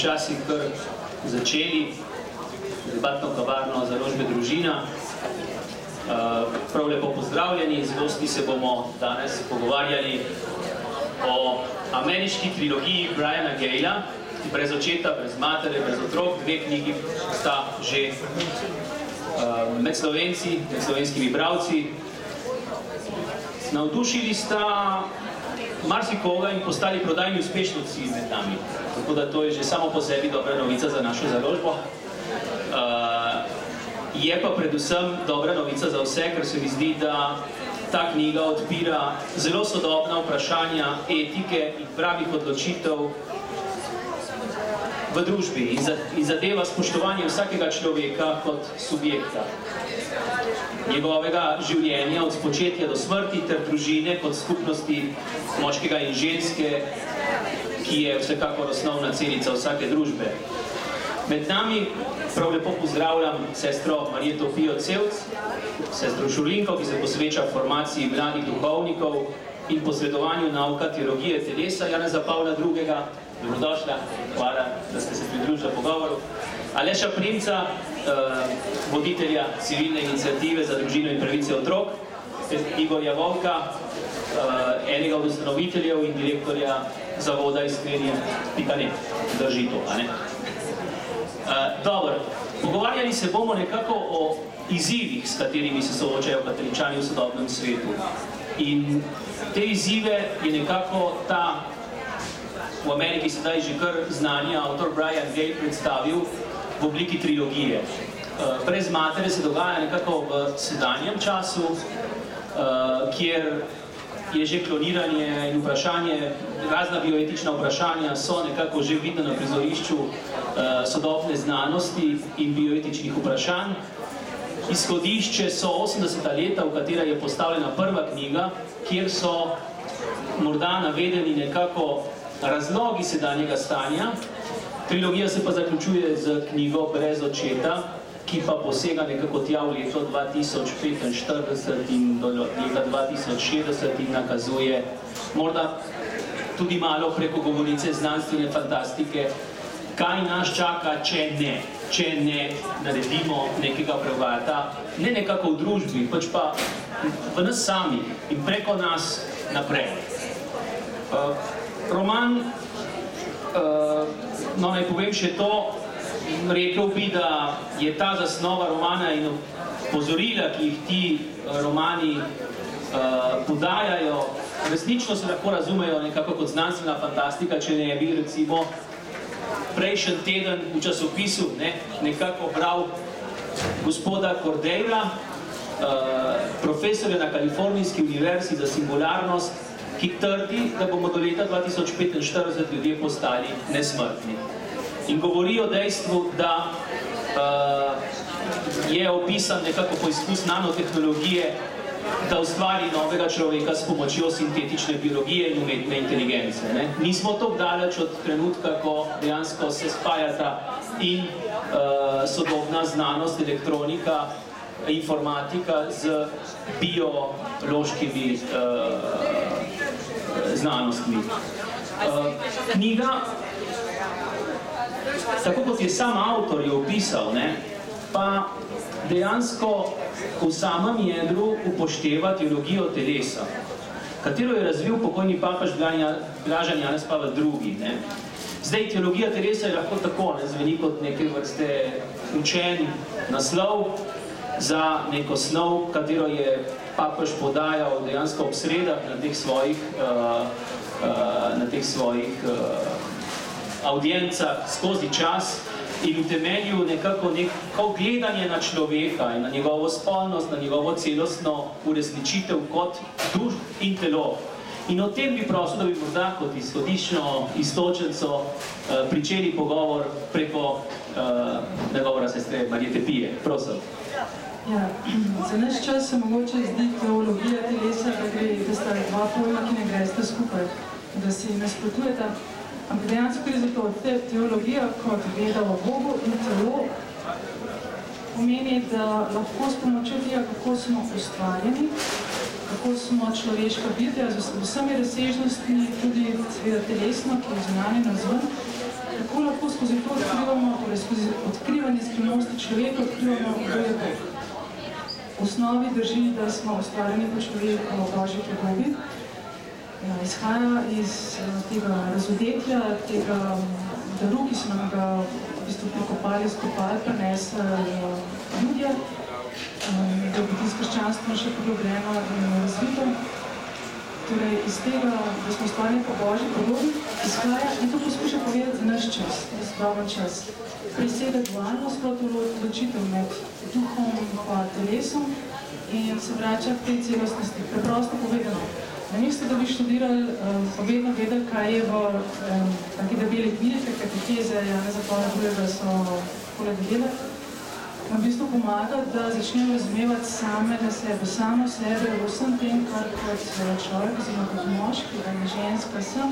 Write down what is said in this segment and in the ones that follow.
počasi kar začeli debatno kavarno Založbe Družina. Prav lepo pozdravljeni, z gosti se bomo danes pogovarjali o ameriški trilogiji Briana Gayla, Brez očeta, brez matere, brez otrok. Dve knjigi sta že med Slovenci, med slovenskimi bralci. Navdušili sta marsikoga in postali prodajni uspešnici med nami. Tako da to je že samo po sebi dobra novica za našo založbo. Je pa predvsem dobra novica za vse, ker se mi zdi, da ta knjiga odpira zelo sodobna vprašanja etike in pravih odločitev v družbi in zadeva spoštovanje vsakega človeka kot subjekta, njegovega življenja od spočetja do smrti ter družine kot skupnosti moškega in ženske, ki je vsekakor osnovna celica vsake družbe. Med nami prav lepo pozdravljam sestro Marjeto Pijo Cevc, sestro Šurlinko, ki se posveča formaciji mladih duhovnikov in posredovanju nauka teologije telesa, Janeza Pavla II. Dobrodošla, hvala, da ste se pridružili pogovoru. Aleša Primca, voditelja civilne iniciative za družino in pravice otrok, Igorja Volka, enega od ustanoviteljev in direktorja zavoda iskrenje.net. Drži to, a ne? Dobro, pogovarjali se bomo nekako o izzivih, s katerimi se soočajo katoličani v sodobnem svetu. In te izzive je nekako ta v Ameriki sedaj že kar znani avtor Brian Gay predstavil v obliki trilogije. Brez matere se dogaja nekako v sedanjem času, kjer je že kloniranje in vprašanje, razna bioetična vprašanja so nekako že vidna na prizorišču sodobne znanosti in bioetičnih vprašanj. Izhodišče so 80. leta, v katera je postavljena prva knjiga, kjer so morda navedeni nekako razlogi sedanjega stanja. Trilogija se pa zaključuje z knjigo Brez očeta, ki pa posega nekako tja v leto 2045 in do leta 2060 in nakazuje morda tudi malo preko govorice znanstvene fantastike, kaj nas čaka, če ne naredimo nekega prevrata, ne nekako v družbi, pač pa v nas sami in preko nas naprej. Roman, no naj povem še to, rekel bi, da je ta zasnova romana in pozorila, ki jih ti romani podajajo, resnično se lahko razumejo nekako kot znanstvena fantastika, če ne bi recimo prejšnji teden v časopisu nekako bral gospoda Cordeira, profesorja na Kalifornijski univerzi za singularnost, ki trdi, da bomo do leta 2045 ljudje postali nesmrtni. In govori o dejstvu, da je opisan nekako poizkus nanotehnologije, da ustvari novega človeka s pomočjo sintetične biologije in umetne inteligence. Nismo tako daleč od trenutka, ko dejansko se spajata in sodobna znanost, elektronika, informatika z biološkimi znanostmi. Knjiga, tako kot je sam avtor jo opisal, pa dejansko v samem jedru upošteva teologijo telesa, katero je razvil pokojni papež Blažan Janez Pavel II. Zdaj, teologija telesa je lahko tako, zveni kot neke vrste učen naslov za neko snov, katero je papež podajal dejansko ob sredah na teh svojih audiencah skozi čas in v temelju nekako gledanje na človeka in na njegovo spolnost, na njegovo celostno uresničitev kot duš in telo. In o tem bi prosil, da bi morda kot izhodiščno iztočenco pričeli pogovor preko nagovora sestre Marjete Pije. Prosim. Ja, za naš čas se mogoče zdi teologija telesa, da sta dva pojma, ki ne gresta skupaj, da si nasprotujeta. Ampak dejansko gre za to, teologija kot veda o Bogu in telo pomeni, da lahko s pomočjo tega, kako smo ustvarjeni, kako smo človeška bitja z vsemi razsežnostmi, tudi seveda telesno, ki je zunanje navzven, kako lahko skozi to odkrivamo, torej skozi odkrivanje skrivnosti človeka, odkrivamo, kdo je Bog. V osnovi drži, da smo ustvarjeni po človeku v Božji podobi. Izhaja iz tega razodetja, tega daru, ki so nam ga v bistvu pokopali, skopali, prinesli ljudje, da je biti s krščanstvom še poglobljeno in razvito. Torej, iz tega, da smo ustvarjeni po Božji podobi, izhaja in to poskuša povedati za naš čas, za sodoben čas. Presega dualnost, ločitev med duhom in telesom in se vrača k tej celostnosti. Preprosto povedano. Namesto, da bi študirali, pa vedno vedeli, kaj je v taki debeli knjigi, kateheze, Janeza Pavla II. So takole debele, nam v bistvu pomaga, da začnemo razumevati same na sebe, samo sebe v vsem tem, kar kot človek, oziroma kot moški, ali ženska sem.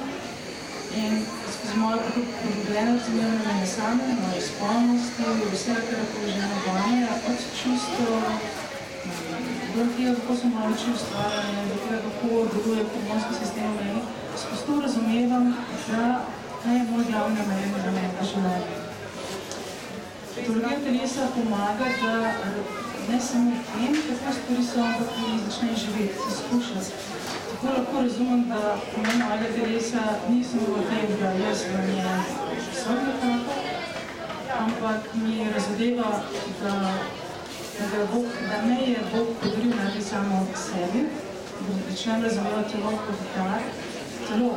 In skozi mojo poglobljeno razumevanje mene same, moje spolnosti, vse, kar lahko žena vanje, od čustvo, do tega, kako so moje oči ustvarjene, do tega, kako deluje hormonski sistem v meni, skozi to razumevam, da kaj je moj glavni namen v življenju. Teologija telesa pomaga, da ne samo v tem, kako stvari so, ampak tudi začne živeti, izkušati. Tako lahko razumem, da pomen mojega telesa ni samo v tem, da jaz v njem vsem nekako, ampak mi razodeva, da me je Bog podaril najprej samo sebi, da začnem razumevati telo kot dar. Telo,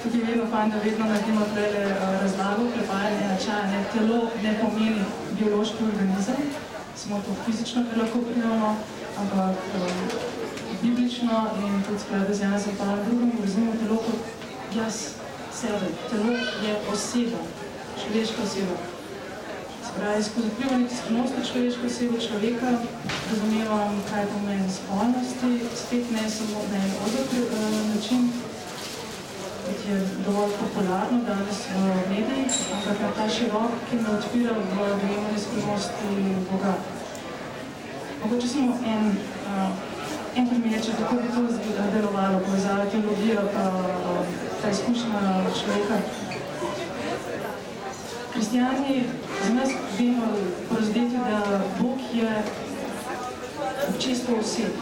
tukaj je vedno fajn, da vedno naredimo prele razlago, prepajanje načaja. Telo ne pomeni biološki organizem, samo to fizično, kar lahko primamo, ampak biblično in tudi skladu z Janezom Pavlom II. Razumemo telo kot jaz sebe. Telo je oseba, človeška oseba. Spravi, skozi odkrivanje skrivnosti človeške osebe človeka razumevam, kaj pomeni spolnosti, spet ne samo na en odr način, kot je dovolj popularno danes v medijih, ampak na ta širok, ki me odpira v dojemanje skrivnosti Boga. Mogoče samo en primerček, kako bi to delovalo, povezava teologijo pa ta izkušnja človeka. Kristijani za nas vemo po razdetju, da Bog je občestvo oseb.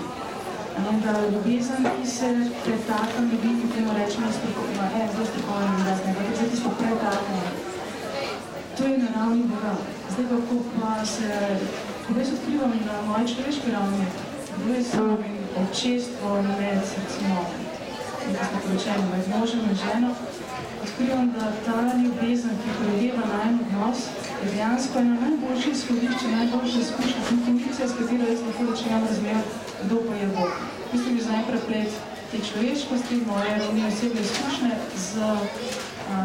Da ljubezen, ki se pretaka ljudi, ki temu rečemo zelo strokovno izraz, nekaj je tisto pretakanje. To je na ravni Boga. Zdaj kako pa se, ko jaz odkrivam na moji človeški ravni, bilo je samo občestvo med, recimo, nekaj smo poročeni, med možem in ženo, odkrivam, da ta ljubezen, ki predeva najen odnos, je dejansko ena najboljše izhodišče, najboljše izkušnja, kondicija, s katero jaz lahko začnem razumeti, kdo pa je Bog. Mislim, da najprej preplet te človeškosti, moje ravni osebne izkušnje z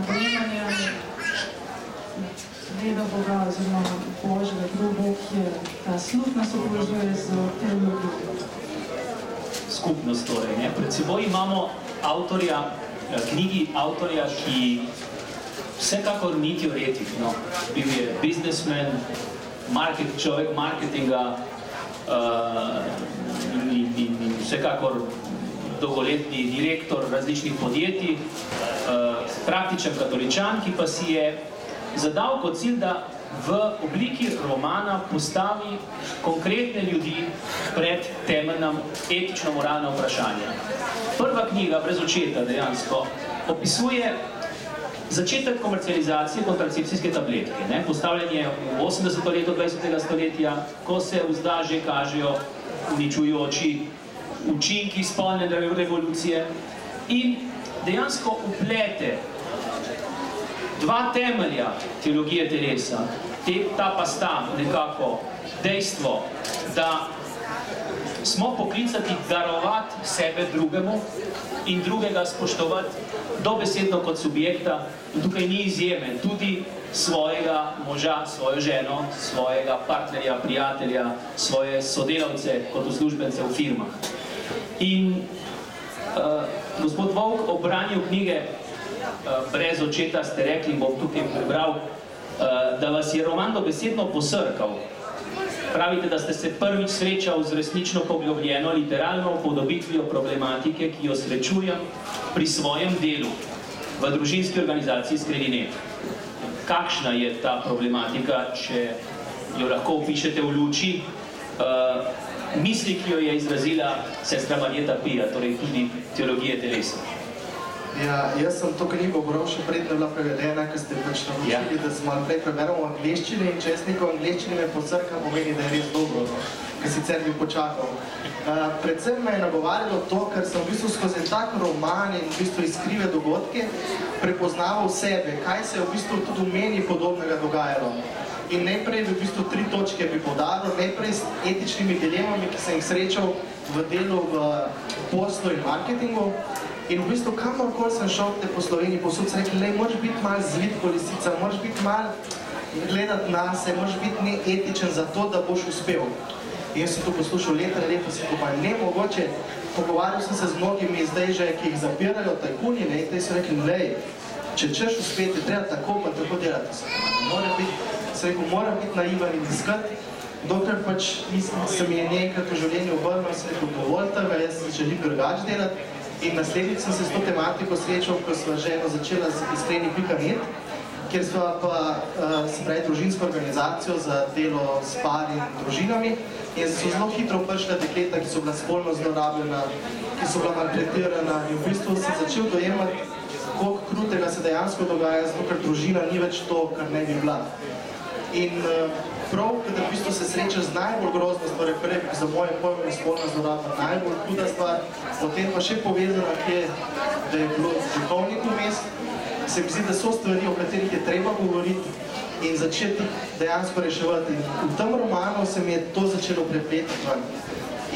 dojemanjem veda Boga oziroma Božjega, kdo Bog je. Ta sluh nas obložuje z teologijo. Skupnost torej, ne? Pred seboj imamo avtorja, knjigi avtorja, ki vsekakor ni teoretik, no. Bil je biznesmen, človek marketinga in vsekakor dolgoletni direktor različnih podjetij, praktičen katoličan, ki pa si je zadal kot cilj, da v obliki romana postavi konkretne ljudi pred temeljna etično-moralna vprašanja. Prva knjiga, Brez očeta, dejansko opisuje začetek komercializacije kontracepcijske tabletke. Postavljanje v 80. leto 20. stoletja, ko se vzda že kažejo uničujoči učinki spolne revolucije in dejansko uplete dva temelja teologije telesa. Ta pa sta nekako dejstvo, da smo poklicati darovati sebe drugemu in drugega spoštovati dobesedno kot subjekta. In tukaj ni izjeme, tudi svojega moža, svojo ženo, svojega partnerja, prijatelja, svoje sodelavce kot uslužbence v firmah. In gospod Volk ob branju knjige Brez očeta ste rekli, bom tukaj prebral, da vas je roman dobesedno posrkal. Pravite, da ste se prvič srečal z resnično poglobljeno literalno upodobitvijo problematike, ki jo srečujem pri svojem delu v družinski organizaciji Skrivinet. kakšna je ta problematika, če jo lahko opišete v luči misli, ki jo je izrazila sestra Marjeta Pija, torej tudi teologije telesa. Ja, jaz sem to knjigo bral še predno bila prevedena, ker ste pač naučili, da sem malo prej preberal v angleščini in če jaz nekaj v angleščini me pocrkam, pomeni, da je res dobro, ker sicer bi počakal. Predvsem me je nagovarjalo to, ker sem v bistvu skozi tak roman in v bistvu iskrive dogodke prepoznaval sebe, kaj se je v bistvu tudi v meni podobnega dogajalo. In najprej v bistvu 3 točke bi poudaril, najprej s etičnimi dilemami, ki sem jih srečal v delu v poslu in marketingu. In v bistvu kamorkoli sem šel te po Sloveniji, posod sem rekel, moraš biti malo zvit ko lisica, moraš biti malo gledati nase, moraš biti neetičen za to, da boš uspel. In jaz sem to poslušal leta, sem pa nemogoče, pogovarjal sem se z mnogimi zdaj že, ki jih zapirajo tajkuni, in te so rekli, če češ uspeti, treba tako pa tako delati. Mora biti naivan in iskati, dokler pač se mi je nekaj v življenju obrnil, sem rekel, dovolj tega, jaz želim drugače delati. In naslednjič sem se s to tematiko srečal, ko sva ženo začela z iskreni.net, kjer sva pa, se pravi, družinsko organizacijo za delo s pari in družinami. In so zelo hitro prišla dekleta, ki so bila spolno zlorabljena, ki so bila maltretirana. In v bistvu sem začel dojemati, koliko krutega se dejansko dogaja, zato ker družina ni več to, kar ne bi bila. In prav, kada v bistvu se sreča z najbolj grozno stvar, prej za moje pojme spolna zloraba najbolj huda stvar, potem pa še povezana, da je bilo duhovnik vmes, se mi zdi, da so stvari, o katerih je treba govoriti in začeti dejansko reševati. In v tem romanu se mi je to začelo prepletati.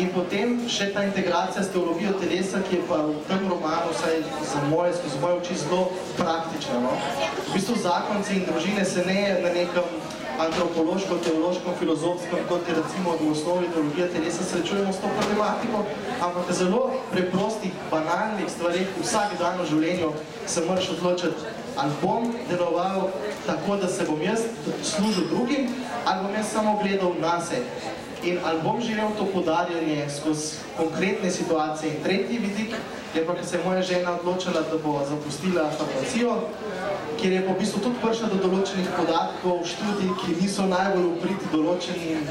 In potem še ta integracija s teologijo telesa, ki je pa v tem romanu, vsaj za moje, skozi moje oči, zelo praktična. V bistvu zakonci in družine se ne na nekem antropološko, teološko, filozofskem, kot je recimo v osnovi teologija telesa, srečujemo s to problematiko, ampak v zelo preprostih, banalnih stvarih vsak dan v življenju se moraš odločiti, ali bom deloval tako, da se bom jaz služil drugim, ali bom jaz samo gledal nase. In ali bom živel to podarjanje skozi konkretne situacije. In tretji vidik je pa, ker se je moja žena odločila, da bo zapustila farmacijo, kjer je po bistvu tudi prišla do določenih podatkov, študij, ki niso najbolj upriti določenim,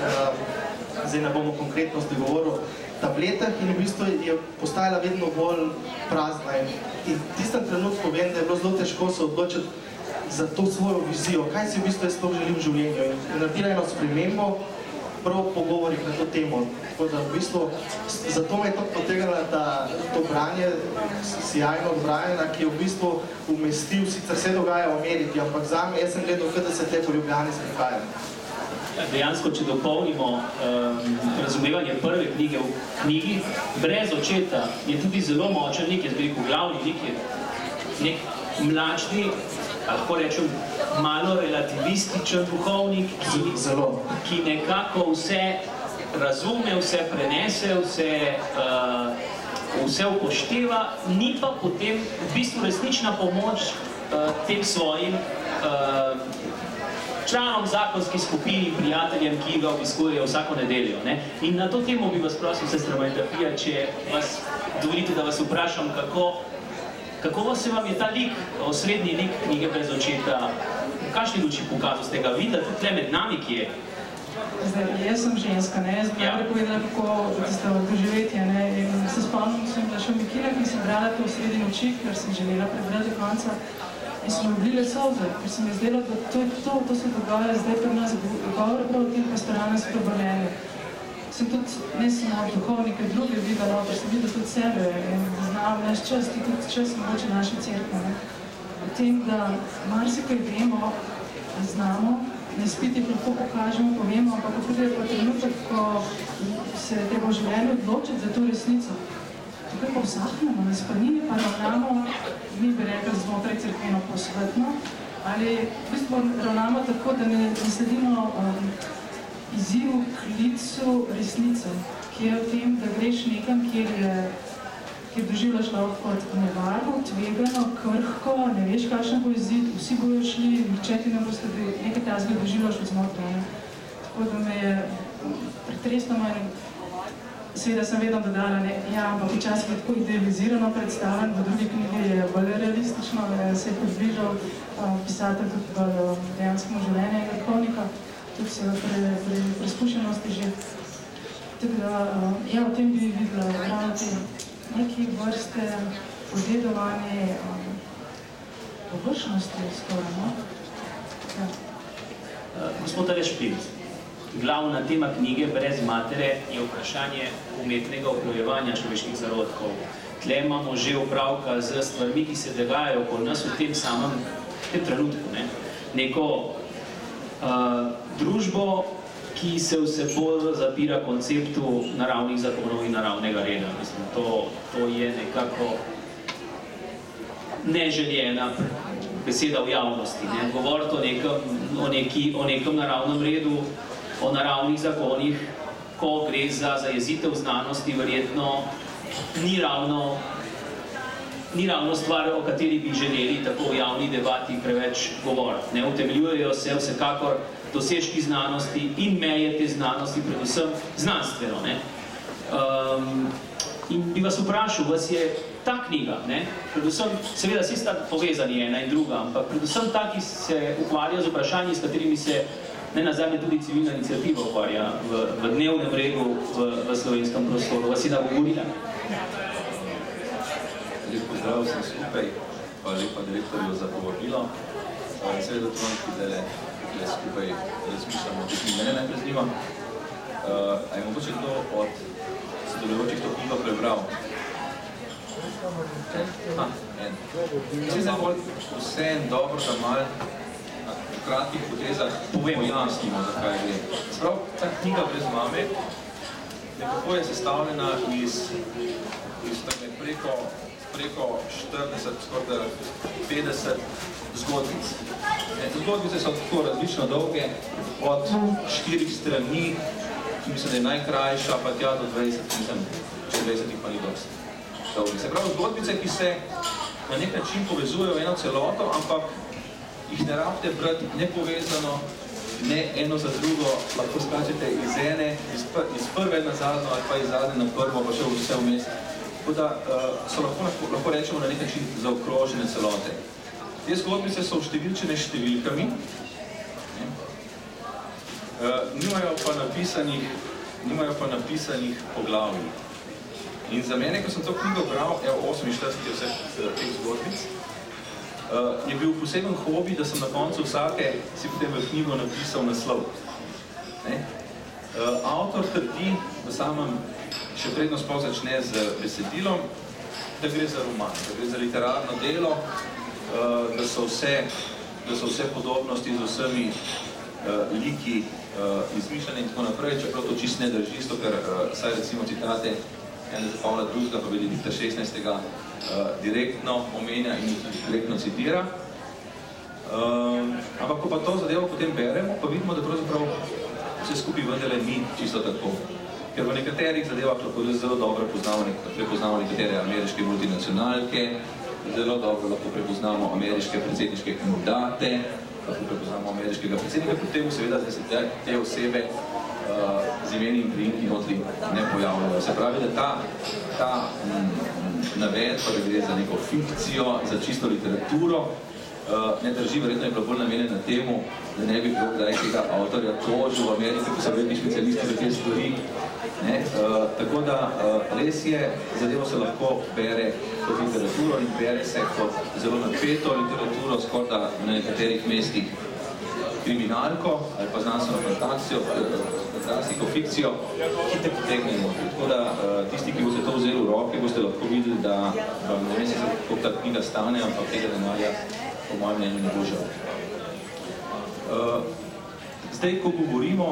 zdaj ne bomo konkretnosti govoril, tabletah in v bistvu je postajala vedno bolj prazna. In v tistem trenutku vem, da je bilo zelo težko se odločiti za to svojo vizijo, kaj si v bistvu jaz sploh želim v življenju. In naredila eno spremembo, prav pogovorih na to temo. Tako da v bistvu, zato me je to potegnilo to branje, sjajno odbrajena, ki je v bistvu umestil, sicer se dogaja v Ameriki, ampak zame, jaz sem gledal, da se te po Ljubljani sprehajajo. Dejansko, če dopolnimo razumevanje prve knjige v knjigi, brez očeta je tudi zelo močen lik, jaz bi rekel, glavni lik je nek mlačni, lahko rečem, malo relativističen duhovnik, ki nekako vse razume, vse prenese, vse upošteva, ni pa potem v bistvu resnična pomoč tem svojim članom zakonski skupini, prijateljem, ki ga obiskujejo vsako nedeljo. In na to temo bi vas prosil, sestra Marjeta Pija, če vas dovolite, da vas vprašam, kako se vam je ta lik, osrednji lik knjige Brez očeta, v kakšni luči pokazal? Ste ga videli tudi tle med nami, ki je? Zdaj, jaz sem ženska, jaz bi najprej povedala, kako ste doživetje. In se spomnim, sem bila še v Mikilah in sem brala to Sredi noči, ker sem želela prebrati do konca. In so me oblile solze, ker se mi je zdelo, da to se dogaja zdaj pri nas, govore prav o tem pastoralnem spreobrnenju. Sem tudi, ne samo duhovnike, druge videla, ker sem videla tudi sebe in znala naš čas, tudi čas mogoče naše cerkve. O tem, da marsikaj vemo, znamo, na izpitih lahko pokažemo, povemo, ampak ko pride pa trenutek, ko se treba v življenju odločiti za to resnico. Tukaj pa vsahnemo, na spanini pa ravnamo, mi bi rekli znotraj cerkveno posvetno, ali v bistvu ravnamo tako, da ne sledimo izzivu, klicu resnice, ki je v tem, da greš nekam, kjer doživljaš človek kot nevarno, tvegano, krhko, ne veš, kakšen bo izid, vsi bojo šli, nihče ti ne boste nekaj tazga doživljaš od znotraj. Tako da me je pretresno in seveda sem vedno dodala, ja, ampak včasih je tako idealizirano predstavljen, v drugi knjigi je bolj realistično, se je približal pisatelj tudi v dejanskem življenju in vrhovnika, tudi seveda preskušenosti že. Tako da, ja, v tem bi videla ravno te neke vrste podedovanje površnosti skoraj, no? Ja. Gospod Aleš Primc, glavna tema knjige Brez matere je vprašanje umetnega oplojevanja človeških zarodkov. Tle imamo že opravka z stvarmi, ki se dogajajo okoli nas v tem samem trenutku. Neko družbo, ki se vse bolj zapira konceptu naravnih zakonov in naravnega reda. Mislim, to je nekako neželjena beseda v javnosti. Govoriti o nekem naravnem redu, o naravnih zakonih, ko gre za zajezitev znanosti, verjetno ni ravno stvar, o kateri bi želeli tako v javni debati preveč govoriti. Ne utemeljujejo se vsekakor dosežki znanosti in meje te znanosti, predvsem znanstveno. In bi vas vprašal, vas je ta knjiga, predvsem, seveda vsi sta povezani ena in druga, ampak predvsem ta, ki se ukvarja z vprašanji, s katerimi se nenazadnje tudi civilna iniciativa ukvarja v dnevnem redu v slovenskem prostoru. Vas je nagovorila? Lep pozdrav vsem skupaj, pa lepa direktorju za povabilo. Seveda tudi da skupaj razmišljamo, da mi mene najprej zanima. A je mogoče kdo od sodelujočih to knjigo prebral? Mislim, da je vse dobro, da malo v kratkih potezah pojasnimo, zakaj gre. Sprav, ta knjiga Brez mame nekako je sestavljena iz preko 40, skoraj 50 zgodbic. Zgodbice so tako različno dolge, od 4 strani, mislim, da je najkrajša, pa tja do 20, mislim, če 20 pa ni dosti dolgi. Se pravi, zgodbice, ki se na nek način povezujejo eno celoto, ampak jih ne rabite brati nepovezano, ne eno za drugo, lahko skačete iz prve na zadnjo ali pa iz zadnje na prvo, pa še vse vmes. Tako da so lahko rečemo na nek način zaokrožene celote. Te zgodbice so vštevilčene številkami, nimajo pa napisanih poglavij. In za mene, ko sem to knjigo bral, 48 vseh teh zgodbic, je bil poseben hobi, da sem na koncu vsake si potem v knjigo napisal naslov. Avtor trdi v samem, še predno sploh začne z besedilom, da gre za roman, da gre za literarno delo, da so vse podobnosti z vsemi liki izmišljene in tako naprej, čeprav to čist ne drži, ker saj recimo citate Janeza Pavla II. Pa Benedikta XVI. Direktno omenja in direktno citira. Ampak ko pa to zadevo potem beremo, pa vidimo, da pravzaprav vse skupaj vendarle ni čisto tako. Ker v nekaterih zadevah lahko zelo dobro prepoznamo nekatere ameriške multinacionalke, zelo dobro lahko prepoznamo ameriške predsedniške kandidate, lahko prepoznamo ameriškega predsednika, potem seveda se te osebe z imeni in priimki notri ne pojavljajo. Se pravi, da ta navedba, da gre za neko fikcijo, za čisto literaturo, ne drži, verjetno je bilo bolj namenjena temu, da ne bi bilo kdaj tega avtorja tožil v Ameriki, ko so veliki specialisti za te stvari. Tako da res je, zadevo se lahko bere kot literaturo in bere se kot zelo napeto literaturo, skoraj da na nekaterih mestih kriminalko ali pa znanstveno fantastiko, fikcijo, ki te potegnemo. Tako da tisti, ki boste to vzeli v roke, boste lahko videli, da vam ne vem se, kako ta knjiga stane, ampak tega denarja po mojem mnenju ne bo žal. Zdaj, ko govorimo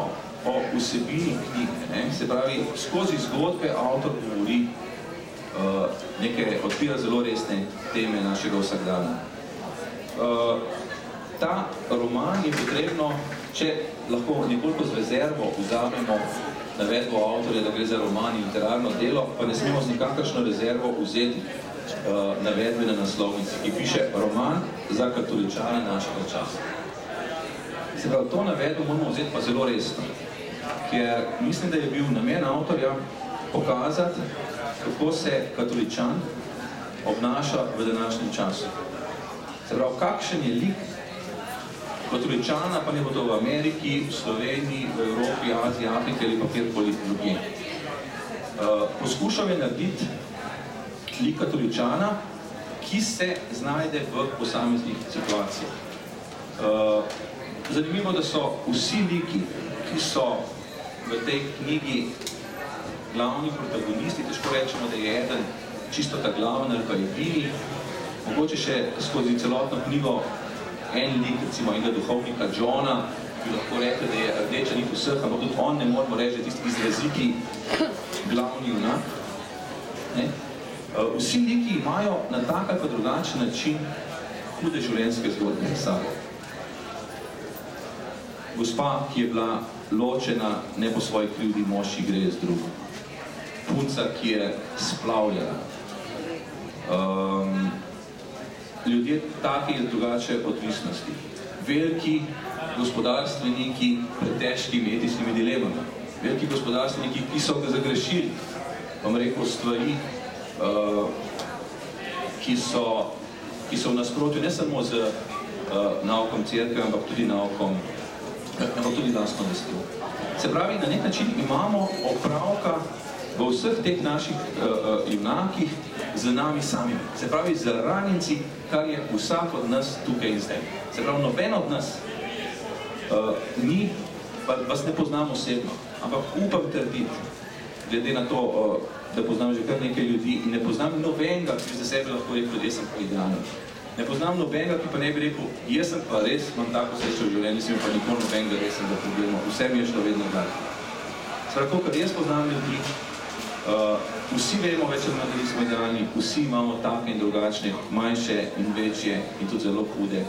o vsebini knjige, se pravi, skozi zgodbe avtor govori odpira zelo resne teme našega vsakdana. Ta roman je potrebno, če lahko nekoliko z rezervo vzamemo navedbo avtorja, da gre za roman in literarno delo, pa ne smemo z nikakršno rezervo vzeti navedbe na naslovnici, ki piše roman za katoličane našega časa. Se pravi, to navedbo moramo vzeti pa zelo resno, ker mislim, da je bil namen avtorja pokazati, kako se katoličan obnaša v današnjem času. Se pravi, kakšen je lik Katoličana, pa ne bo to v Ameriki, v Sloveniji, v Evropi, Aziji, Afriki ali pa kjerkoli drugje. Poskušal je narediti lik katoličana, ki se znajde v posameznih situacijah. Zanimivo, da so vsi liki, ki so v tej knjigi glavni protagonisti, težko rečemo, da je eden čisto ta glavni ali pa edini, mogoče še skozi celotno knjigo en lik, recimo enega duhovnika Johna, bi lahko rekli, da je rdeča nit vseh, ampak tudi on ne moramo reči, da je tisti izraziti glavni junak. Vsi liki imajo na tak ali pa drugačen način hude življenjske zgodbe sabo. Gospa, ki je bila ločena, ne po svoji krivdi, mož ji gre z drugo. Punca, ki je splavljena. Ljudje take in drugače odvisnosti. Veliki gospodarstveniki pred težkimi etičnimi dilemami. Veliki gospodarstveniki, ki so ga zagrešili, vam rekel, stvari, ki so v nasprotju ne samo z naukom cerkve, ampak tudi naukom, ampak tudi lastno vestjo. Se pravi, na nek način imamo opravka v vseh teh naših junakih z nami samimi. Se pravi, z ranjenci, kar je vsak od nas tukaj in zdaj. Se pravi, noben od nas ni, pa vas ne poznam osebno, ampak upam trditi, glede na to, da poznam že kar nekaj ljudi in ne poznam nobenega, ki bi za sebe lahko rekel, da jaz sem pa idealen. Ne poznam nobenega, ki pa ne bi rekel, jaz sem pa res, imam tako srečo v življenju, nisem pa nikoli nobenega resnega problema, vse mi je šlo vedno gledati. Skratka, kad jaz poznam ljudi, vsi vemo več ali manj, da nismo idealni, vsi imamo take in drugačne, manjše in večje in tudi zelo hude